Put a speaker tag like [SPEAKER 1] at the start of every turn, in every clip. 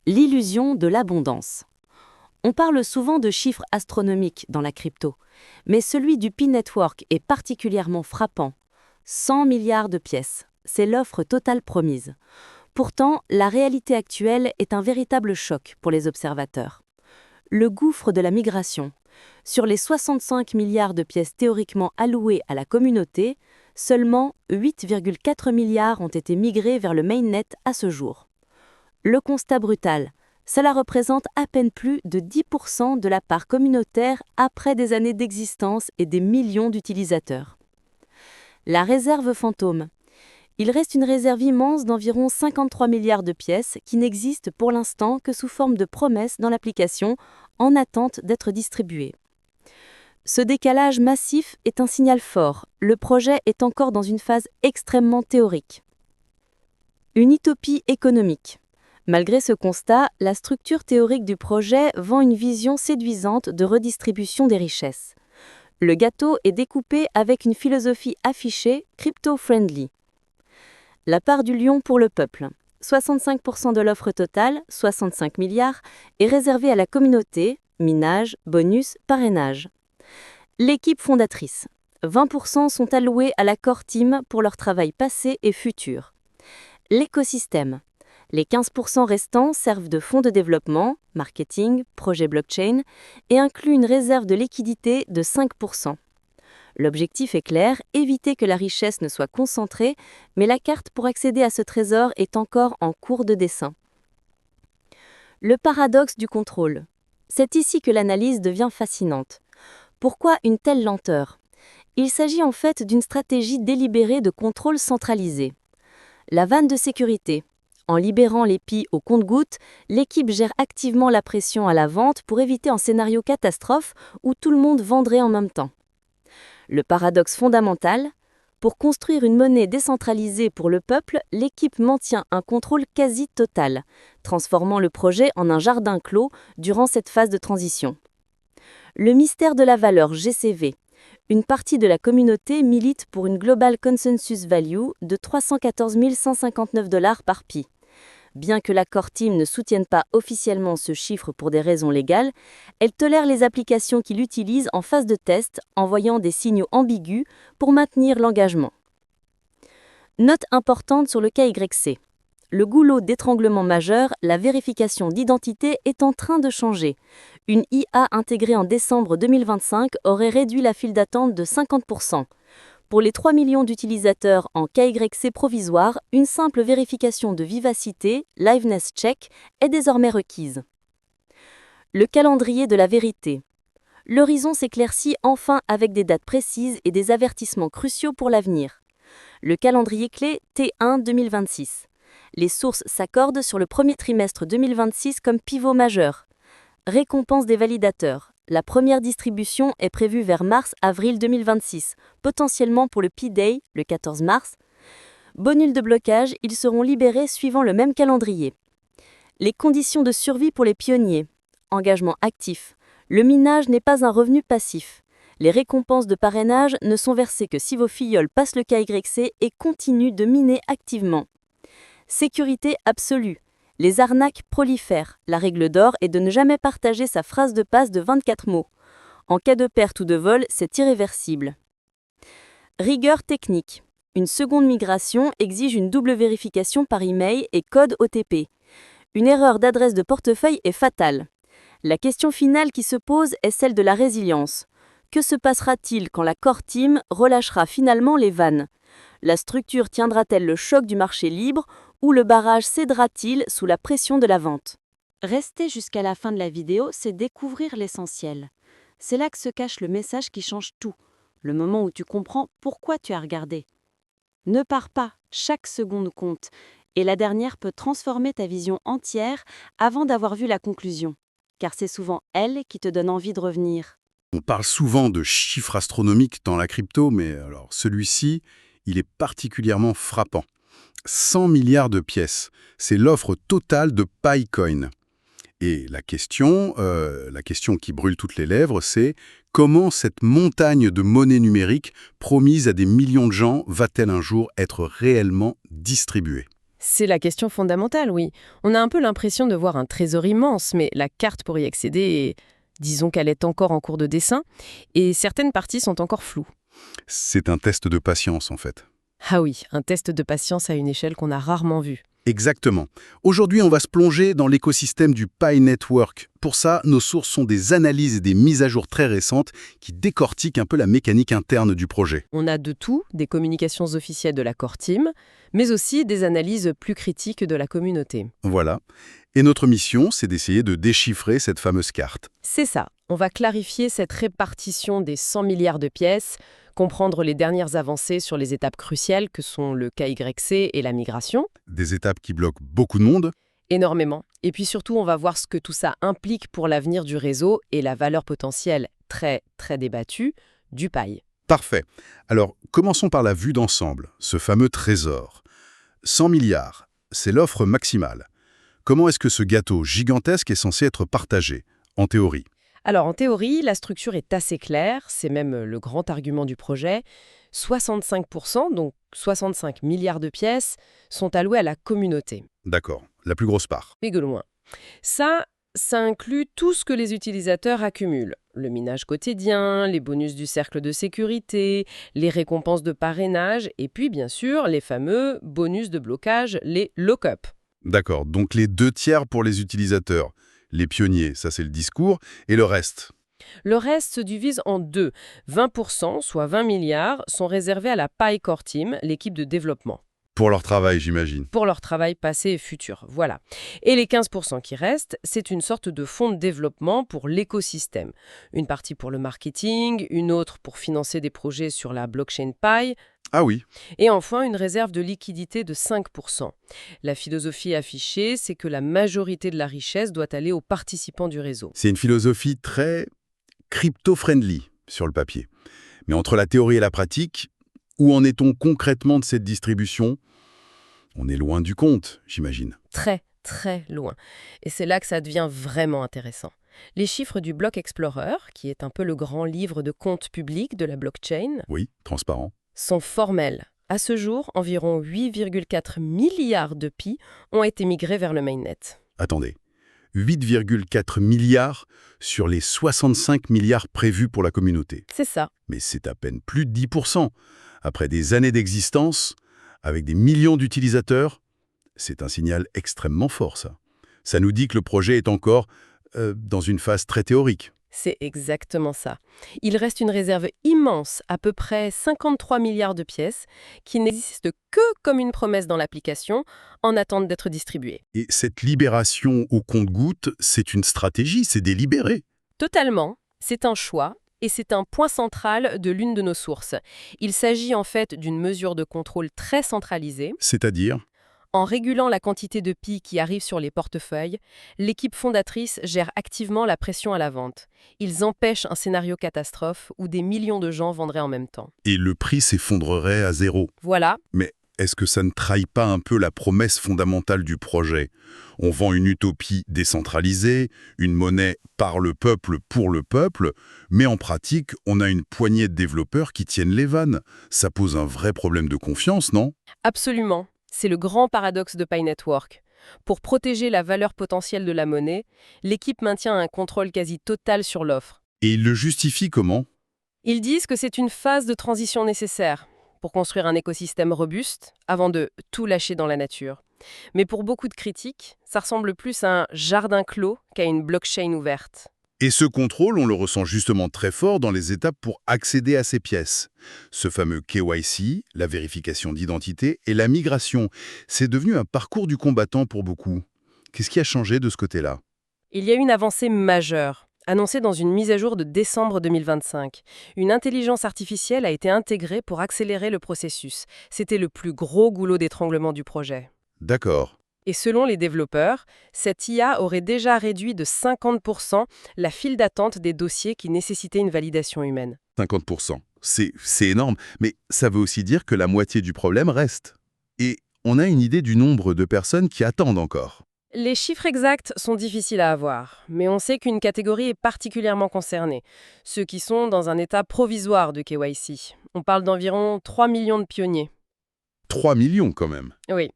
[SPEAKER 1] L'illusion de l'abondance. On parle souvent de chiffres astronomiques dans la crypto, mais celui du P-Network est particulièrement frappant. 100 milliards de pièces, c'est l'offre totale promise. Pourtant, la réalité actuelle est un véritable choc pour les observateurs. Le gouffre de la migration. Sur les 65 milliards de pièces théoriquement allouées à la communauté, seulement 8,4 milliards ont été migrés vers le mainnet à ce jour. Le constat brutal, cela représente à peine plus de 10% de la part communautaire après des années d'existence et des millions d'utilisateurs. La réserve fantôme. Il reste une réserve immense d'environ 53 milliards de pièces qui n'existe pour l'instant que sous forme de promesses dans l'application en attente d'être distribuée. Ce décalage massif est un signal fort. Le projet est encore dans une phase extrêmement théorique. Une utopie économique. Malgré ce constat, la structure théorique du projet vend une vision séduisante de redistribution des richesses. Le gâteau est découpé avec une philosophie affichée crypto-friendly. La part du lion pour le peuple. 65% de l'offre totale, 65 milliards, est réservée à la communauté, minage, bonus, parrainage. L'équipe fondatrice. 20% sont alloués à la core team pour leur travail passé et futur. L'écosystème. Les 15% restants servent de fonds de développement, marketing, projet blockchain et incluent une réserve de liquidité de 5%. L'objectif est clair, éviter que la richesse ne soit concentrée, mais la carte pour accéder à ce trésor est encore en cours de dessin. Le paradoxe du contrôle. C'est ici que l'analyse devient fascinante. Pourquoi une telle lenteur ? Il s'agit en fait d'une stratégie délibérée de contrôle centralisé. La vanne de sécurité. En libérant les PI au compte-gouttes, l'équipe gère activement la pression à la vente pour éviter un scénario catastrophe où tout le monde vendrait en même temps. Le paradoxe fondamental, pour construire une monnaie décentralisée pour le peuple, l'équipe maintient un contrôle quasi total, transformant le projet en un jardin clos durant cette phase de transition. Le mystère de la valeur GCV. Une partie de la communauté milite pour une Global Consensus Value de 314 159 $ par PI. Bien que la core team ne soutienne pas officiellement ce chiffre pour des raisons légales, elle tolère les applications qui l'utilisent en phase de test, envoyant des signaux ambigus pour maintenir l'engagement. Note importante sur le KYC. Le goulot d'étranglement majeur, la vérification d'identité est en train de changer. Une IA intégrée en décembre 2025 aurait réduit la file d'attente de 50%. Pour les 3 millions d'utilisateurs en KYC provisoire, une simple vérification de vivacité, liveness check, est désormais requise. Le calendrier de la vérité. L'horizon s'éclaircit enfin avec des dates précises et des avertissements cruciaux pour l'avenir. Le calendrier clé T1 2026. Les sources s'accordent sur le premier trimestre 2026 comme pivot majeur. Récompense des validateurs. La première distribution est prévue vers mars-avril 2026, potentiellement pour le P-Day, le 14 mars. Bonus de blocage, ils seront libérés suivant le même calendrier. Les conditions de survie pour les pionniers. Engagement actif. Le minage n'est pas un revenu passif. Les récompenses de parrainage ne sont versées que si vos filleuls passent le KYC et continuent de miner activement. Sécurité absolue. Les arnaques prolifèrent. La règle d'or est de ne jamais partager sa phrase de passe de 24 mots. En cas de perte ou de vol, c'est irréversible. Rigueur technique. Une seconde migration exige une double vérification par email et code OTP. Une erreur d'adresse de portefeuille est fatale. La question finale qui se pose est celle de la résilience. Que se passera-t-il quand la core team relâchera finalement les vannes ? La structure tiendra-t-elle le choc du marché libre ou le barrage cédera-t-il sous la pression de la vente ? Rester jusqu'à la fin de la vidéo, c'est découvrir l'essentiel. C'est là que se cache le message qui change tout, le moment où tu comprends pourquoi tu as regardé. Ne pars pas, chaque seconde compte, et la dernière peut transformer ta vision entière avant d'avoir vu la conclusion, car c'est souvent elle qui te donne envie de revenir.
[SPEAKER 2] On parle souvent de chiffres astronomiques dans la crypto, mais alors celui-ci, il est particulièrement frappant. 100 milliards de pièces, c'est l'offre totale de PiCoin. Et la question qui brûle toutes les lèvres, c'est comment cette montagne de monnaie numérique promise à des millions de gens va-t-elle un jour être réellement distribuée ?
[SPEAKER 3] C'est la question fondamentale, oui. On a un peu l'impression de voir un trésor immense, mais la carte pour y accéder, disons qu'elle est encore en cours de dessin, et certaines parties sont encore floues.
[SPEAKER 2] C'est un test de patience, en fait.
[SPEAKER 3] Ah oui, un test de patience à une échelle qu'on a rarement vue.
[SPEAKER 2] Exactement. Aujourd'hui, on va se plonger dans l'écosystème du Pi Network. Pour ça, nos sources sont des analyses et des mises à jour très récentes qui décortiquent un peu la mécanique interne du projet.
[SPEAKER 3] On a de tout, des communications officielles de la Core Team, mais aussi des analyses plus critiques de la communauté.
[SPEAKER 2] Voilà. Et notre mission, c'est d'essayer de déchiffrer cette fameuse carte.
[SPEAKER 3] C'est ça, on va clarifier cette répartition des 100 milliards de pièces, comprendre les dernières avancées sur les étapes cruciales que sont le KYC et la migration,
[SPEAKER 2] Des étapes qui bloquent beaucoup de monde.
[SPEAKER 3] énormément. Et puis surtout, on va voir ce que tout ça implique pour l'avenir du réseau et la valeur potentielle très, très débattue du Pi.
[SPEAKER 2] Parfait. Alors, commençons par la vue d'ensemble, ce fameux trésor. 100 milliards, c'est l'offre maximale. Comment est-ce que ce gâteau gigantesque est censé être partagé, en théorie?
[SPEAKER 3] Alors en théorie, la structure est assez claire, c'est même le grand argument du projet. 65%, donc 65 milliards de pièces, sont alloués à la communauté.
[SPEAKER 2] D'accord, la plus grosse part.
[SPEAKER 3] Mais de loin. Ça inclut tout ce que les utilisateurs accumulent. Le minage quotidien, les bonus du cercle de sécurité, les récompenses de parrainage, et puis bien sûr les fameux bonus de blocage, les lock-up.
[SPEAKER 2] D'accord, donc les 2 tiers pour les utilisateurs. Les pionniers, ça c'est le discours, et le reste.
[SPEAKER 3] Le reste se divise en deux. 20%, soit 20 milliards, sont réservés à la Pi Core Team, l'équipe de développement,
[SPEAKER 2] Pour leur travail, j'imagine.
[SPEAKER 3] pour leur travail passé et futur. Voilà. Et les 15% qui restent, c'est une sorte de fonds de développement pour l'écosystème. Une partie pour le marketing, une autre pour financer des projets sur la blockchain Pi,
[SPEAKER 2] Ah oui,
[SPEAKER 3] et enfin une réserve de liquidité de 5%. La philosophie affichée, c'est que la majorité de la richesse doit aller aux participants du réseau.
[SPEAKER 2] c'est une philosophie très crypto-friendly sur le papier. Mais entre la théorie et la pratique, où en est-on concrètement de cette distribution? On est loin du compte, j'imagine.
[SPEAKER 3] Très, très loin. Et c'est là que ça devient vraiment intéressant. Les chiffres du Block Explorer, qui est un peu le grand livre de compte public de la blockchain,
[SPEAKER 2] Oui, transparent.
[SPEAKER 3] sont formels. À ce jour, environ 8,4 milliards de pi ont été migrés vers le mainnet.
[SPEAKER 2] Attendez, 8,4 milliards sur les 65 milliards prévus pour la communauté.
[SPEAKER 3] C'est ça.
[SPEAKER 2] Mais c'est à peine plus de 10%. Après des années d'existence, avec des millions d'utilisateurs, c'est un signal extrêmement fort, ça. Ça nous dit que le projet est encore dans une phase très théorique.
[SPEAKER 3] C'est exactement ça. Il reste une réserve immense, à peu près 53 milliards de pièces, qui n'existe que comme une promesse dans l'application, en attente d'être distribuée.
[SPEAKER 2] Et cette libération au compte-gouttes, c'est une stratégie, c'est délibéré.
[SPEAKER 3] Totalement, c'est un choix, et c'est un point central de l'une de nos sources. Il s'agit en fait d'une mesure de contrôle très centralisée.
[SPEAKER 2] C'est-à-dire,
[SPEAKER 3] En régulant la quantité de pi qui arrive sur les portefeuilles, l'équipe fondatrice gère activement la pression à la vente. Ils empêchent un scénario catastrophe où des millions de gens vendraient en même temps.
[SPEAKER 2] et le prix s'effondrerait à zéro.
[SPEAKER 3] Voilà,
[SPEAKER 2] Mais est-ce que ça ne trahit pas un peu la promesse fondamentale du projet? On vend une utopie décentralisée, une monnaie par le peuple pour le peuple, mais en pratique, on a une poignée de développeurs qui tiennent les vannes. Ça pose un vrai problème de confiance, non?
[SPEAKER 3] absolument. C'est le grand paradoxe de Pi Network. Pour protéger la valeur potentielle de la monnaie, l'équipe maintient un contrôle quasi total sur l'offre.
[SPEAKER 2] Et il le justifie comment?
[SPEAKER 3] Ils disent que c'est une phase de transition nécessaire pour construire un écosystème robuste avant de tout lâcher dans la nature. Mais pour beaucoup de critiques, ça ressemble plus à un jardin clos qu'à une blockchain ouverte.
[SPEAKER 2] Et ce contrôle, on le ressent justement très fort dans les étapes pour accéder à ces pièces. Ce fameux KYC, la vérification d'identité et la migration, c'est devenu un parcours du combattant pour beaucoup. Qu'est-ce qui a changé de ce côté-là?
[SPEAKER 3] Il y a eu une avancée majeure, annoncée dans une mise à jour de décembre 2025. Une intelligence artificielle a été intégrée pour accélérer le processus. C'était le plus gros goulot d'étranglement du projet.
[SPEAKER 2] D'accord.
[SPEAKER 3] Et selon les développeurs, cette IA aurait déjà réduit de 50% la file d'attente des dossiers qui nécessitaient une validation humaine.
[SPEAKER 2] 50%. C'est énorme, mais ça veut aussi dire que la moitié du problème reste. Et on a une idée du nombre de personnes qui attendent encore.
[SPEAKER 3] Les chiffres exacts sont difficiles à avoir, mais on sait qu'une catégorie est particulièrement concernée, ceux qui sont dans un état provisoire de KYC. On parle d'environ 3 millions de pionniers.
[SPEAKER 2] 3 millions quand même.
[SPEAKER 3] Oui.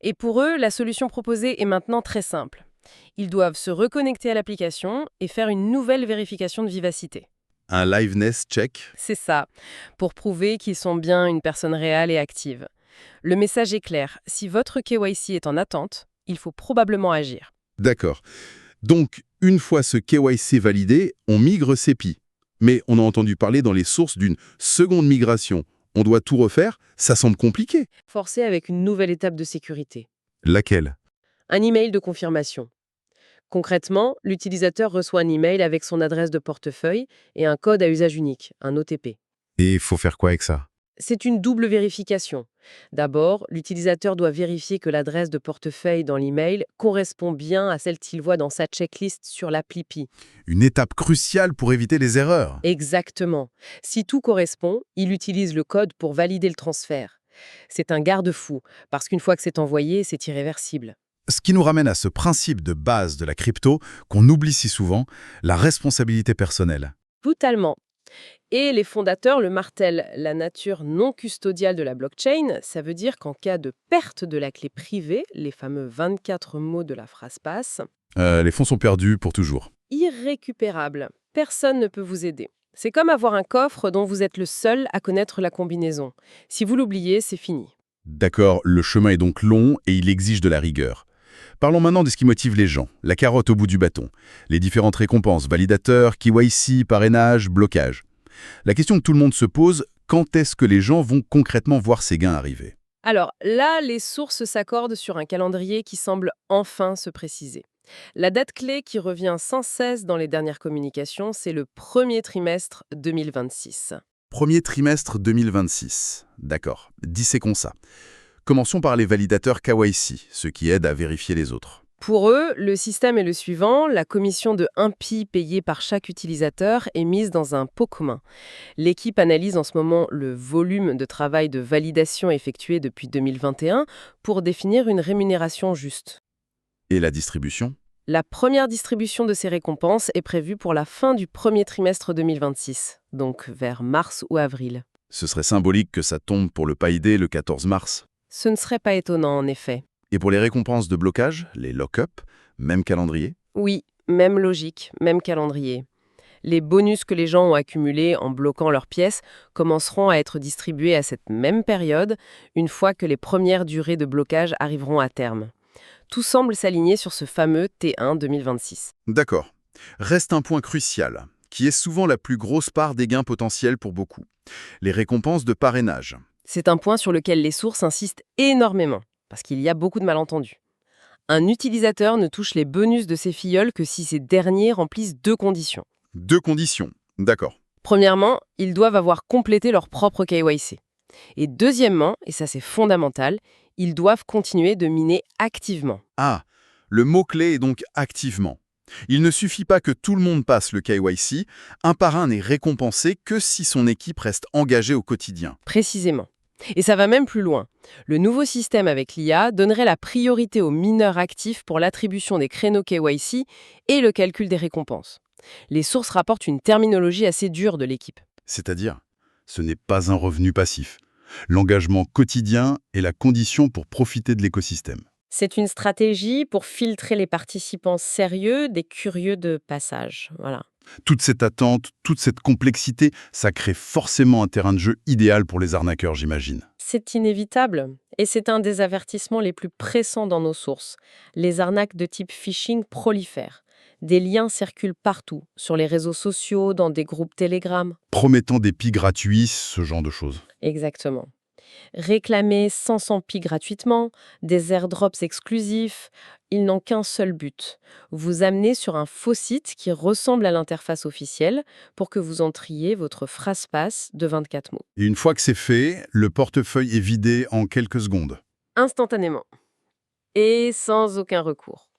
[SPEAKER 3] Et pour eux, la solution proposée est maintenant très simple. Ils doivent se reconnecter à l'application et faire une nouvelle vérification de vivacité.
[SPEAKER 2] Un liveness check?
[SPEAKER 3] C'est ça, pour prouver qu'ils sont bien une personne réelle et active. Le message est clair, si votre KYC est en attente, il faut probablement agir.
[SPEAKER 2] D'accord. Donc, une fois ce KYC validé, on migre CEPI. Mais on a entendu parler dans les sources d'une seconde migration. On doit tout refaire? Ça semble compliqué.
[SPEAKER 3] Forcé avec une nouvelle étape de sécurité.
[SPEAKER 2] Laquelle?
[SPEAKER 3] Un email de confirmation. Concrètement, l'utilisateur reçoit un email avec son adresse de portefeuille et un code à usage unique, un OTP.
[SPEAKER 2] Et il faut faire quoi avec ça?
[SPEAKER 3] C'est une double vérification. D'abord, l'utilisateur doit vérifier que l'adresse de portefeuille dans l'email correspond bien à celle qu'il voit dans sa checklist sur l'appli Pi.
[SPEAKER 2] Une étape cruciale pour éviter les erreurs.
[SPEAKER 3] Exactement. Si tout correspond, il utilise le code pour valider le transfert. C'est un garde-fou, parce qu'une fois que c'est envoyé, c'est irréversible.
[SPEAKER 2] Ce qui nous ramène à ce principe de base de la crypto qu'on oublie si souvent, la responsabilité personnelle.
[SPEAKER 3] Totalement. Et les fondateurs le martèlent, la nature non custodiale de la blockchain, ça veut dire qu'en cas de perte de la clé privée, les fameux 24 mots de la phrase passe,
[SPEAKER 2] Les fonds sont perdus pour toujours.
[SPEAKER 3] irrécupérable, personne ne peut vous aider. C'est comme avoir un coffre dont vous êtes le seul à connaître la combinaison. Si vous l'oubliez, c'est fini.
[SPEAKER 2] D'accord, le chemin est donc long et il exige de la rigueur. Parlons maintenant de ce qui motive les gens, la carotte au bout du bâton. Les différentes récompenses, validateurs, KYC, parrainage, blocage. La question que tout le monde se pose, quand est-ce que les gens vont concrètement voir ces gains arriver?
[SPEAKER 3] Alors là, les sources s'accordent sur un calendrier qui semble enfin se préciser. La date clé qui revient sans cesse dans les dernières communications, c'est le premier trimestre 2026.
[SPEAKER 2] Premier trimestre 2026. D'accord, disséquons ça. Commençons par les validateurs KYC, ceux qui aident à vérifier les autres.
[SPEAKER 3] Pour eux, le système est le suivant, la commission de 1 pi payée par chaque utilisateur est mise dans un pot commun. L'équipe analyse en ce moment le volume de travail de validation effectué depuis 2021 pour définir une rémunération juste.
[SPEAKER 2] Et la distribution?
[SPEAKER 3] La première distribution de ces récompenses est prévue pour la fin du premier trimestre 2026, donc vers mars ou avril.
[SPEAKER 2] Ce serait symbolique que ça tombe pour le Payday le 14 mars.
[SPEAKER 3] Ce ne serait pas étonnant en effet.
[SPEAKER 2] Et pour les récompenses de blocage, les lock-up, même calendrier?
[SPEAKER 3] Oui, même logique, même calendrier. Les bonus que les gens ont accumulés en bloquant leurs pièces commenceront à être distribués à cette même période, une fois que les premières durées de blocage arriveront à terme. Tout semble s'aligner sur ce fameux T1 2026.
[SPEAKER 2] D'accord. Reste un point crucial, qui est souvent la plus grosse part des gains potentiels pour beaucoup. Les récompenses de parrainage.
[SPEAKER 3] C'est un point sur lequel les sources insistent énormément, parce qu'il y a beaucoup de malentendus. Un utilisateur ne touche les bonus de ses filleuls que si ces derniers remplissent 2 conditions.
[SPEAKER 2] 2 conditions. D'accord.
[SPEAKER 3] Premièrement, ils doivent avoir complété leur propre KYC. Et deuxièmement, et ça c'est fondamental, ils doivent continuer de miner activement.
[SPEAKER 2] Ah, le mot-clé est donc activement. Il ne suffit pas que tout le monde passe le KYC, un parrain n'est récompensé que si son équipe reste engagée au quotidien.
[SPEAKER 3] Précisément. Et ça va même plus loin. Le nouveau système avec l'IA donnerait la priorité aux mineurs actifs pour l'attribution des créneaux KYC et le calcul des récompenses. Les sources rapportent une terminologie assez dure de l'équipe.
[SPEAKER 2] C'est-à-dire, ce n'est pas un revenu passif. L'engagement quotidien est la condition pour profiter de l'écosystème.
[SPEAKER 3] C'est une stratégie pour filtrer les participants sérieux des curieux de passage. Voilà.
[SPEAKER 2] Toute cette attente, toute cette complexité, ça crée forcément un terrain de jeu idéal pour les arnaqueurs, j'imagine.
[SPEAKER 3] C'est inévitable. Et c'est un des avertissements les plus pressants dans nos sources. Les arnaques de type phishing prolifèrent. Des liens circulent partout, sur les réseaux sociaux, dans des groupes Telegram.
[SPEAKER 2] Promettant des pics gratuits, ce genre de choses.
[SPEAKER 3] Exactement. Réclamer 500 pi gratuitement, des airdrops exclusifs, ils n'ont qu'un seul but. Vous amener sur un faux site qui ressemble à l'interface officielle pour que vous entriez votre phrase passe de 24 mots.
[SPEAKER 2] Et une fois que c'est fait, le portefeuille est vidé en quelques secondes.
[SPEAKER 3] Instantanément. Et sans aucun recours.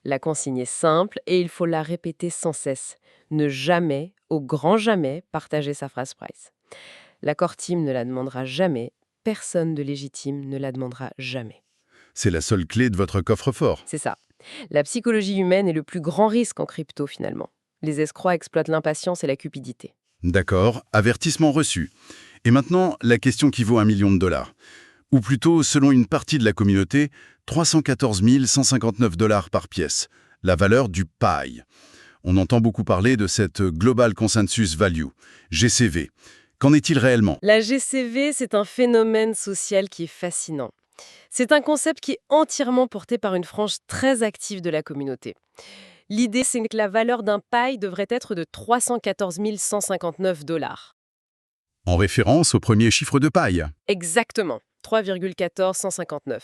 [SPEAKER 3] La consigne est simple et il faut la répéter sans cesse. Ne jamais, au grand jamais, partager sa phrase price. L'accord team ne la demandera jamais. Personne de légitime ne la demandera jamais.
[SPEAKER 2] C'est la seule clé de votre coffre-fort.
[SPEAKER 3] C'est ça. La psychologie humaine est le plus grand risque en crypto finalement. Les escrocs exploitent l'impatience et la cupidité.
[SPEAKER 2] D'accord, avertissement reçu. Et maintenant, la question qui vaut $1 million. Ou plutôt, selon une partie de la communauté, 314 159 $ par pièce, la valeur du PAI. On entend beaucoup parler de cette Global Consensus Value, GCV. Qu'en est-il réellement?
[SPEAKER 3] La GCV, c'est un phénomène social qui est fascinant. C'est un concept qui est entièrement porté par une frange très active de la communauté. L'idée, c'est que la valeur d'un PAI devrait être de 314 159 $.
[SPEAKER 2] En référence au premier chiffre de paille.
[SPEAKER 3] Exactement, 3,14159.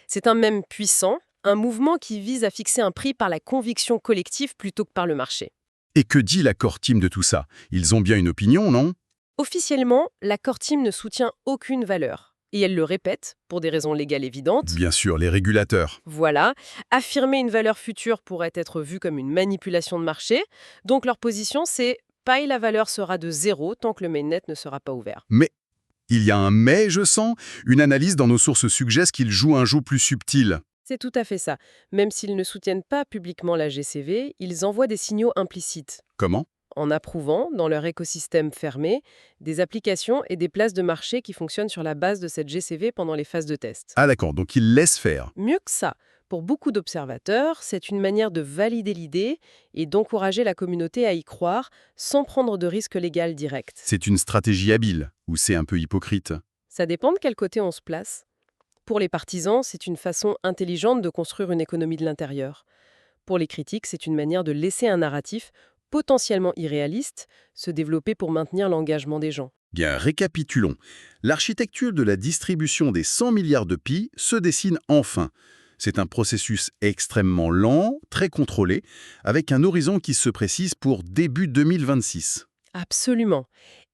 [SPEAKER 3] C'est un mème puissant, un mouvement qui vise à fixer un prix par la conviction collective plutôt que par le marché.
[SPEAKER 2] Et que dit l'accord team de tout ça? Ils ont bien une opinion, non?
[SPEAKER 3] Officiellement, l'accord team ne soutient aucune valeur. Et elle le répète, pour des raisons légales évidentes.
[SPEAKER 2] Bien sûr, les régulateurs.
[SPEAKER 3] Voilà, affirmer une valeur future pourrait être vu comme une manipulation de marché. Donc leur position, c'est paille la valeur sera de 0 tant que le mainnet ne sera pas ouvert.
[SPEAKER 2] Mais, il y a un mais, je sens, une analyse dans nos sources suggère qu'ils jouent un jeu plus subtil.
[SPEAKER 3] C'est tout à fait ça. Même s'ils ne soutiennent pas publiquement la GCV, ils envoient des signaux implicites,
[SPEAKER 2] Comment?
[SPEAKER 3] en approuvant, dans leur écosystème fermé, des applications et des places de marché qui fonctionnent sur la base de cette GCV pendant les phases de test.
[SPEAKER 2] Ah d'accord, donc ils laissent faire.
[SPEAKER 3] Mieux que ça, pour beaucoup d'observateurs, c'est une manière de valider l'idée et d'encourager la communauté à y croire sans prendre de risque légal direct.
[SPEAKER 2] C'est une stratégie habile, ou c'est un peu hypocrite?
[SPEAKER 3] Ça dépend de quel côté on se place. Pour les partisans, c'est une façon intelligente de construire une économie de l'intérieur. Pour les critiques, c'est une manière de laisser un narratif potentiellement irréaliste se développer pour maintenir l'engagement des gens.
[SPEAKER 2] Bien, récapitulons. L'architecture de la distribution des 100 milliards de pi se dessine enfin. C'est un processus extrêmement lent, très contrôlé, avec un horizon qui se précise pour début 2026.
[SPEAKER 3] Absolument.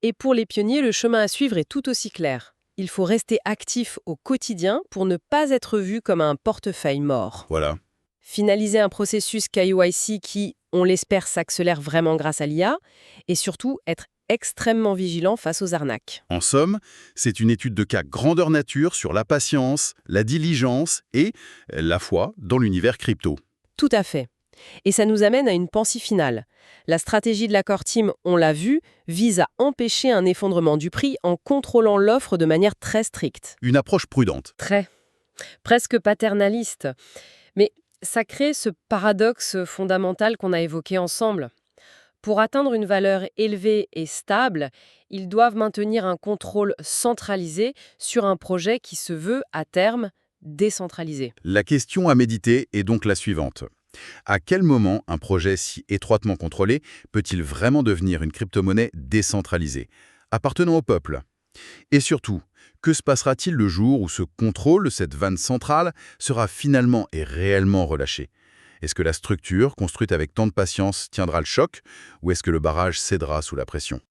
[SPEAKER 3] Et pour les pionniers, le chemin à suivre est tout aussi clair. Il faut rester actif au quotidien pour ne pas être vu comme un portefeuille mort.
[SPEAKER 2] Voilà.
[SPEAKER 3] Finaliser un processus KYC qui, on l'espère, s'accélère vraiment grâce à l'IA, et surtout être extrêmement vigilant face aux arnaques.
[SPEAKER 2] En somme, c'est une étude de cas grandeur nature sur la patience, la diligence et la foi dans l'univers crypto.
[SPEAKER 3] Tout à fait. Et ça nous amène à une pensée finale. La stratégie de l'accord team, on l'a vu, vise à empêcher un effondrement du prix en contrôlant l'offre de manière très stricte.
[SPEAKER 2] Une approche prudente.
[SPEAKER 3] Très. Presque paternaliste. Mais ça crée ce paradoxe fondamental qu'on a évoqué ensemble. Pour atteindre une valeur élevée et stable, ils doivent maintenir un contrôle centralisé sur un projet qui se veut, à terme, décentralisé.
[SPEAKER 2] La question à méditer est donc la suivante. À quel moment un projet si étroitement contrôlé peut-il vraiment devenir une crypto-monnaie décentralisée, appartenant au peuple? Et surtout, que se passera-t-il le jour où ce contrôle, cette vanne centrale, sera finalement et réellement relâché? Est-ce que la structure, construite avec tant de patience, tiendra le choc, ou est-ce que le barrage cédera sous la pression?